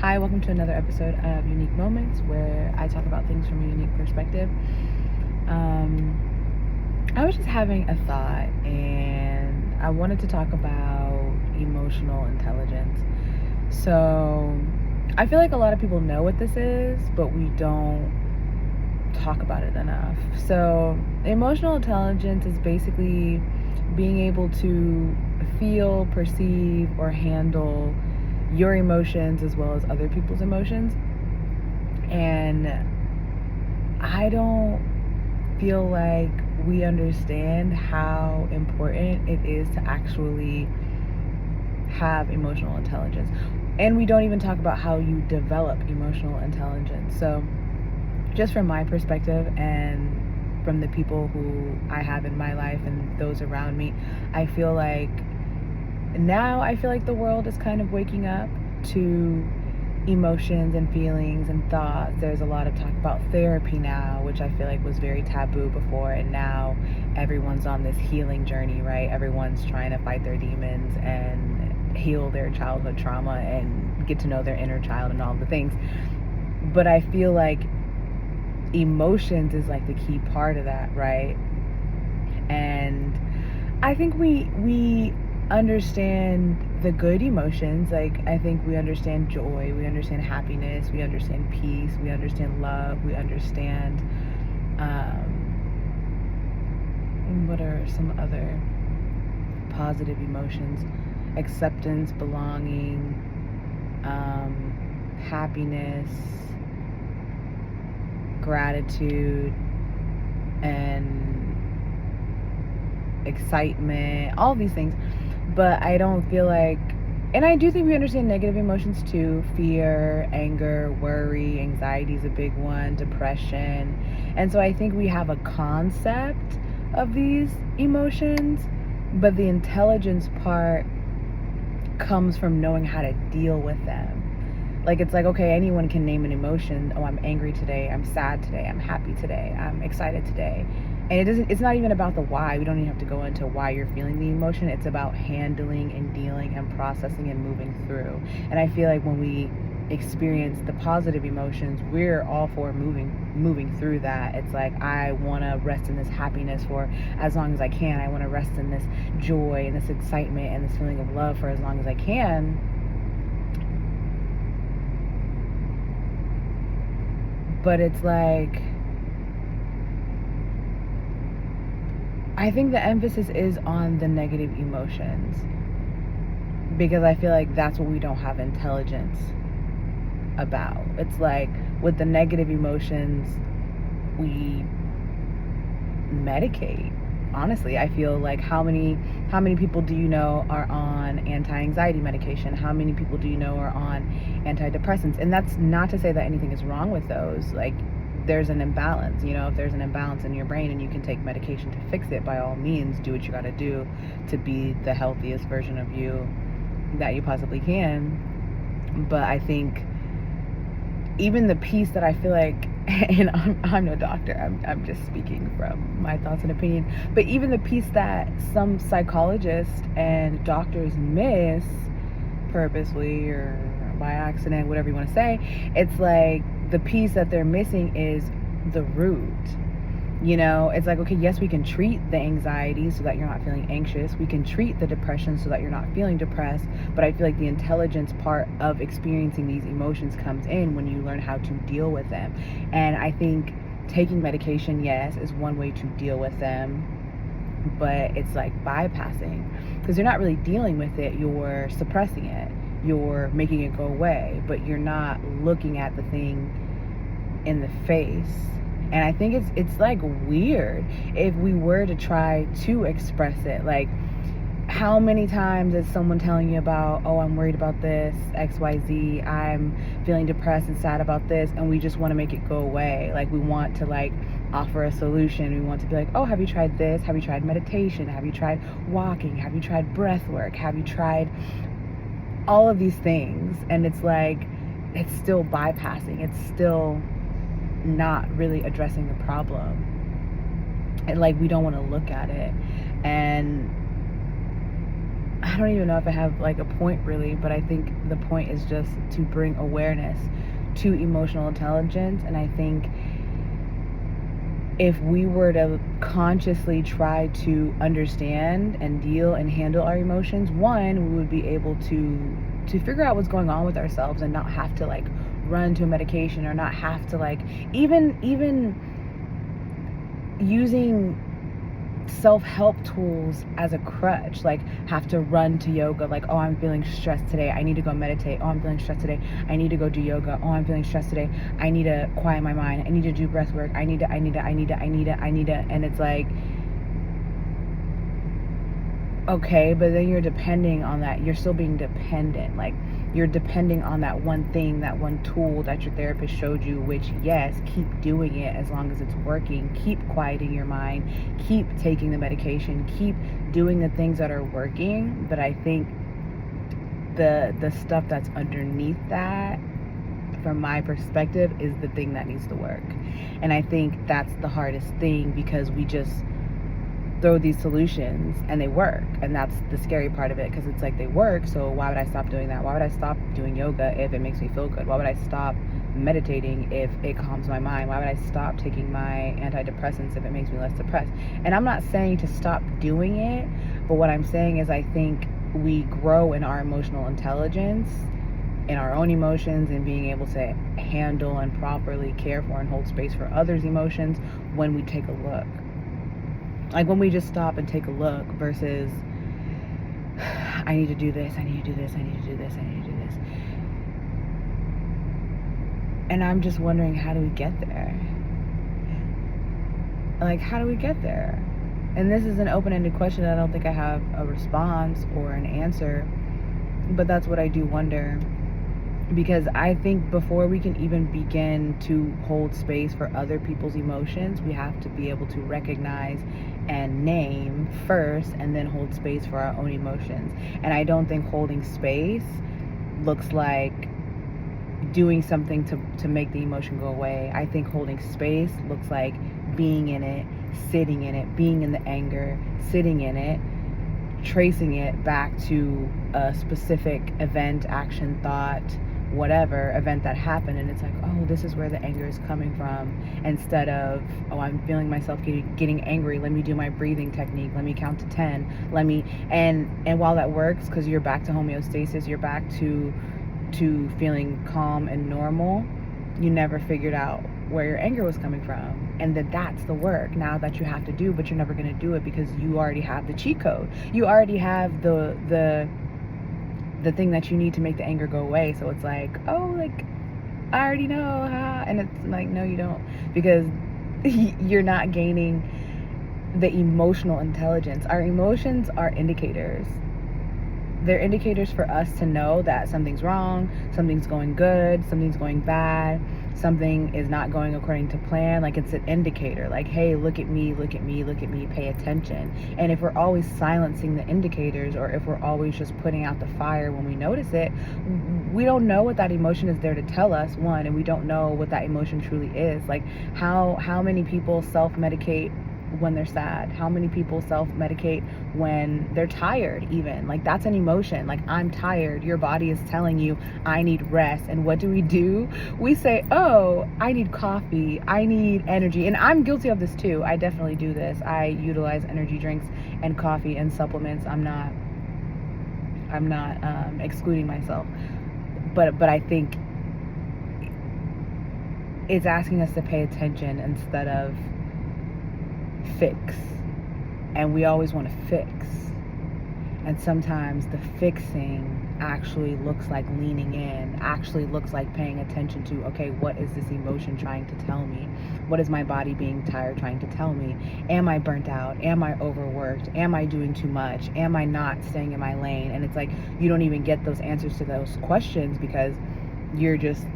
Hi, welcome to another episode of Unique Moments where I talk about things from a unique perspective. I was just having a thought and I wanted to talk about emotional intelligence. So, I feel like a lot of people know what this is, but we don't talk about it enough. So, emotional intelligence is basically being able to feel, perceive, or handle your emotions as well as other people's emotions. And I don't feel like we understand how important it is to actually have emotional intelligence. And we don't even talk about how you develop emotional intelligence. So, just from my perspective and from the people who I have in my life and those around me, I feel like the world is kind of waking up to emotions and feelings and thoughts. There's a lot of talk about therapy now, which I feel like was very taboo before, and now everyone's on this healing journey, right? Everyone's trying to fight their demons and heal their childhood trauma and get to know their inner child and all the things. But I feel like emotions is like the key part of that, right? And I think we understand the good emotions. Like, I think we understand joy, we understand happiness, we understand peace, we understand love, we understand what are some other positive emotions? Acceptance, belonging, happiness, gratitude, and excitement, all these things. But I don't feel like, and I do think we understand negative emotions too. Fear, anger, worry, anxiety is a big one, depression. And so I think we have a concept of these emotions, but the intelligence part comes from knowing how to deal with them. Like, it's like, okay, anyone can name an emotion. Oh, I'm angry today, I'm sad today, I'm happy today, I'm excited today. And it's not even about the why. We don't even have to go into why you're feeling the emotion. It's about handling and dealing and processing and moving through. And I feel like when we experience the positive emotions, we're all for moving through that. It's like, I want to rest in this happiness for as long as I can. I want to rest in this joy and this excitement and this feeling of love for as long as I can. But it's like, I think the emphasis is on the negative emotions because I feel like that's what we don't have intelligence about. It's like, with the negative emotions, we medicate. Honestly, I feel like, how many people do you know are on anti-anxiety medication? How many people do you know are on antidepressants? And that's not to say that anything is wrong with those. Like, there's an imbalance, if there's an imbalance in your brain and you can take medication to fix it, by all means do what you got to do to be the healthiest version of you that you possibly can. But I think even the piece that I feel like, and I'm no doctor, I'm just speaking from my thoughts and opinion, but even the piece that some psychologists and doctors miss purposely or by accident, whatever you want to say, it's like the piece that they're missing is the root. It's like, okay, yes, we can treat the anxiety so that you're not feeling anxious. We can treat the depression so that you're not feeling depressed. But I feel like the intelligence part of experiencing these emotions comes in when you learn how to deal with them. And I think taking medication, yes, is one way to deal with them. But it's like bypassing, because you're not really dealing with it, you're suppressing it, you're making it go away, but you're not looking at the thing in the face. And I think it's like weird if we were to try to express it. Like, how many times is someone telling you about, oh, I'm worried about this, XYZ, I'm feeling depressed and sad about this, and we just want to make it go away. Like, we want to offer a solution. We want to be like, oh, have you tried this? Have you tried meditation? Have you tried walking? Have you tried breath work? Have you tried all of these things? And it's like, it's still bypassing. It's still not really addressing the problem. And like, we don't want to look at it. And I don't even know if I have like a point really, but I think the point is just to bring awareness to emotional intelligence. And I think if we were to consciously try to understand and deal and handle our emotions, one, we would be able to figure out what's going on with ourselves and not have to like run to a medication, or not have to like even using self-help tools as a crutch, like have to run to yoga, like, oh, I'm feeling stressed today, I need to go meditate. Oh, I'm feeling stressed today, I need to go do yoga. Oh, I'm feeling stressed today, I need to quiet my mind, I need to do breath work, I need to, and it's like, okay, but then you're depending on that. You're still being dependent. Like, you're depending on that one thing, that one tool that your therapist showed you, which, yes, keep doing it as long as it's working. Keep quieting your mind. Keep taking the medication. Keep doing the things that are working. But I think the stuff that's underneath that, from my perspective, is the thing that needs to work. And I think that's the hardest thing, because we just throw these solutions and they work, and that's the scary part of it, because it's like, they work, so why would I stop doing that? Why would I stop doing yoga if it makes me feel good? Why would I stop meditating if it calms my mind? Why would I stop taking my antidepressants if it makes me less depressed? And I'm not saying to stop doing it, but what I'm saying is, I think we grow in our emotional intelligence, in our own emotions, and being able to handle and properly care for and hold space for others' emotions when we take a look. Like, when we just stop and take a look, versus, I need to do this, I need to do this, I need to do this, I need to do this. And I'm just wondering, how do we get there? Like, how do we get there? And this is an open-ended question. I don't think I have a response or an answer, but that's what I do wonder. Because I think before we can even begin to hold space for other people's emotions, we have to be able to recognize and name first, and then hold space for our own emotions. And I don't think holding space looks like doing something to make the emotion go away. I think holding space looks like being in it, sitting in it, being in the anger, sitting in it, tracing it back to a specific event, action, thought, whatever event that happened, and it's like, oh, this is where the anger is coming from, instead of, oh, I'm feeling myself getting angry, let me do my breathing technique, let me count to 10, let me, and while that works, because you're back to homeostasis, you're back to feeling calm and normal, you never figured out where your anger was coming from. And that's the work now that you have to do, but you're never going to do it because you already have the cheat code. You already have the thing that you need to make the anger go away. So it's like, oh, like, I already know, and it's like, no, you don't, because you're not gaining the emotional intelligence. Our emotions are indicators. They're indicators for us to know that something's wrong, something's going good, something's going bad, something is not going according to plan. Like, it's an indicator, like, hey, look at me, look at me, look at me, pay attention. And if we're always silencing the indicators, or if we're always just putting out the fire when we notice it, we don't know what that emotion is there to tell us, one, and we don't know what that emotion truly is. Like, how many people self-medicate when they're sad? How many people self-medicate when they're tired? Even, like, that's an emotion. Like, I'm tired, your body is telling you I need rest. And what do? We say, oh, I need coffee, I need energy. And I'm guilty of this too. I definitely do this. I utilize energy drinks and coffee and supplements. I'm not excluding myself, but I think it's asking us to pay attention instead of fix. And we always want to fix, and sometimes the fixing actually looks like leaning in, actually looks like paying attention to, okay, what is this emotion trying to tell me? What is my body being tired trying to tell me? Am I burnt out? Am I overworked? Am I doing too much? Am I not staying in my lane? And it's like, you don't even get those answers to those questions because you're just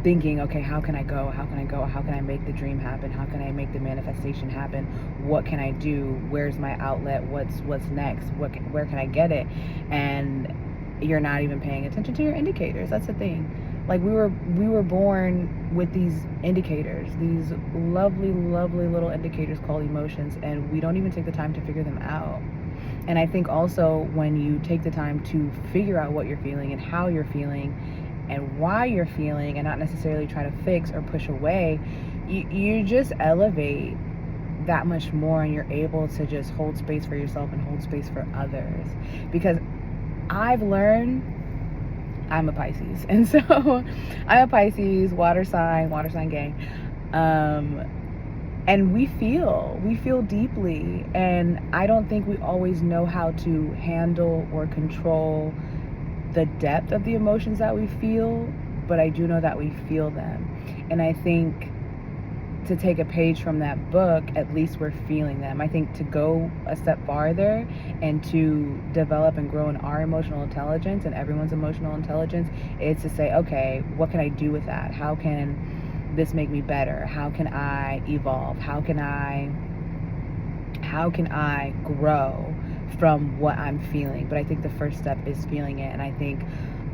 thinking, okay, how can I go? How can I make the dream happen? How can I make the manifestation happen? What can I do? Where's my outlet? What's next? Where can I get it? And you're not even paying attention to your indicators. That's the thing. Like we were born with these indicators, these lovely, lovely little indicators called emotions, and we don't even take the time to figure them out. And I think also when you take the time to figure out what you're feeling and how you're feeling and why you're feeling, and not necessarily try to fix or push away, you just elevate that much more, and you're able to just hold space for yourself and hold space for others. Because I've learned, I'm a Pisces, and so I'm a Pisces, water sign gang, and we feel deeply, and I don't think we always know how to handle or control the depth of the emotions that we feel, but I do know that we feel them. And I think to take a page from that book, at least we're feeling them. I think to go a step farther and to develop and grow in our emotional intelligence and everyone's emotional intelligence is to say, okay, what can I do with that? How can this make me better? How can I evolve? How can I grow from what I'm feeling? But I think the first step is feeling it. And I think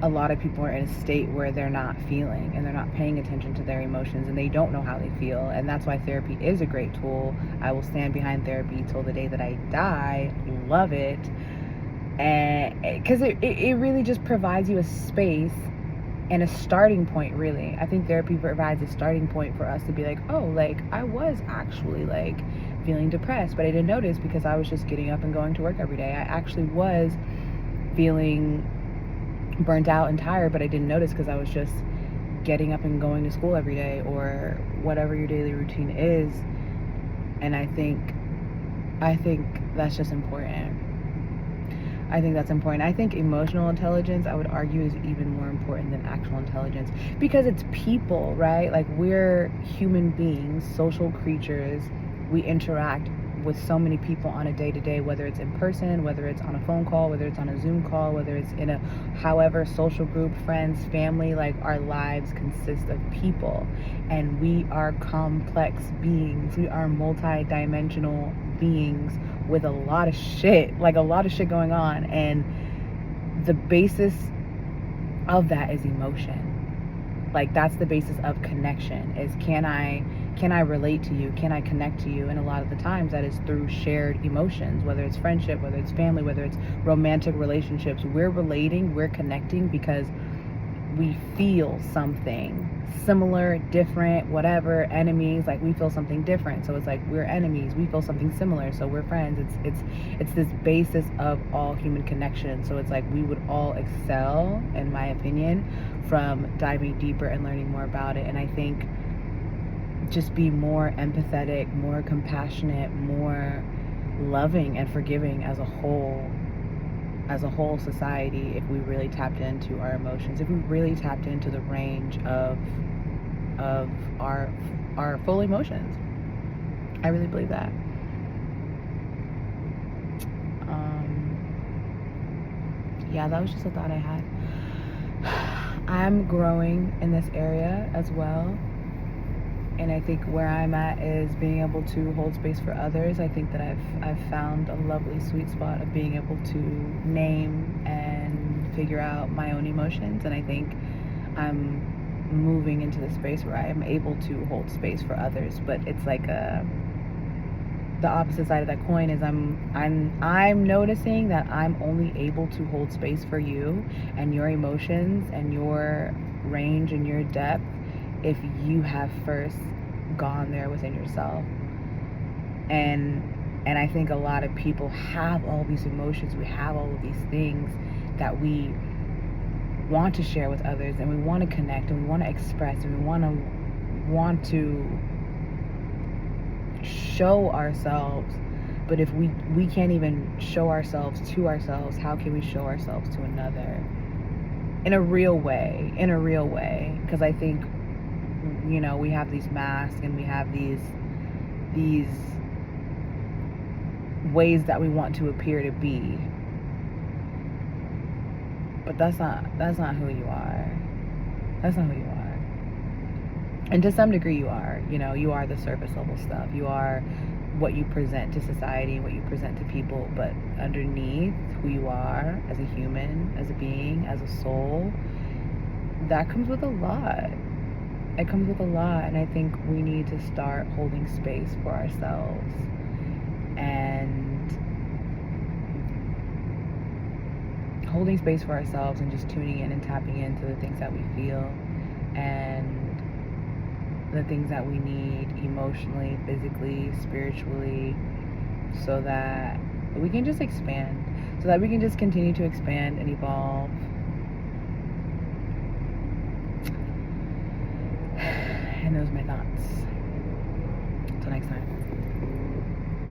a lot of people are in a state where they're not feeling and they're not paying attention to their emotions, and they don't know how they feel. And that's why therapy is a great tool. I will stand behind therapy till the day that I die. Love it. And because it really just provides you a space and a starting point. Really, I think therapy provides a starting point for us to be like, oh, like I was actually like feeling depressed, but I didn't notice because I was just getting up and going to work every day. I actually was feeling burnt out and tired, but I didn't notice because I was just getting up and going to school every day, or whatever your daily routine is. And I think that's just important. I think that's important. I think emotional intelligence, I would argue, is even more important than actual intelligence, because it's people, right? Like, we're human beings, social creatures. We interact with so many people on a day-to-day, whether it's in person, whether it's on a phone call, whether it's on a Zoom call, whether it's in a however social group, friends, family. Like, our lives consist of people, and we are complex beings. We are multi-dimensional beings with a lot of shit going on, and the basis of that is emotion. Like, that's the basis of connection, is can I relate to you? Can I connect to you? And a lot of the times that is through shared emotions, whether it's friendship, whether it's family, whether it's romantic relationships. We're relating, we're connecting because we feel something similar, different, whatever. Enemies, like, we feel something different, so it's like we're enemies. We feel something similar, so we're friends. It's this basis of all human connection. So it's like we would all excel, in my opinion, from diving deeper and learning more about it. And I think just be more empathetic, more compassionate, more loving and forgiving as a whole society, if we really tapped into our emotions, if we really tapped into the range of our full emotions. I really believe that. Yeah, that was just a thought I had. I'm growing in this area as well. And I think where I'm at is being able to hold space for others. I think that I've found a lovely sweet spot of being able to name and figure out my own emotions. And I think I'm moving into the space where I am able to hold space for others. But it's like the opposite side of that coin is I'm noticing that I'm only able to hold space for you and your emotions and your range and your depth if you have first gone there within yourself. And I think a lot of people have all these emotions, we have all of these things that we want to share with others, and we want to connect, and we want to express, and we want to show ourselves. But if we can't even show ourselves to ourselves, how can we show ourselves to another in a real way? Because I think, you know, we have these masks and we have these ways that we want to appear to be, but that's not who you are. That's not who you are. And to some degree you are. You know, you are the surface level stuff. You are what you present to society, what you present to people, but underneath, who you are as a human, as a being, as a soul, that comes with a lot. It comes with a lot, and I think we need to start holding space for ourselves and just tuning in and tapping into the things that we feel and the things that we need emotionally, physically, spiritually, so that we can just expand, so that we can just continue to expand and evolve. And those are my thoughts. Until next time.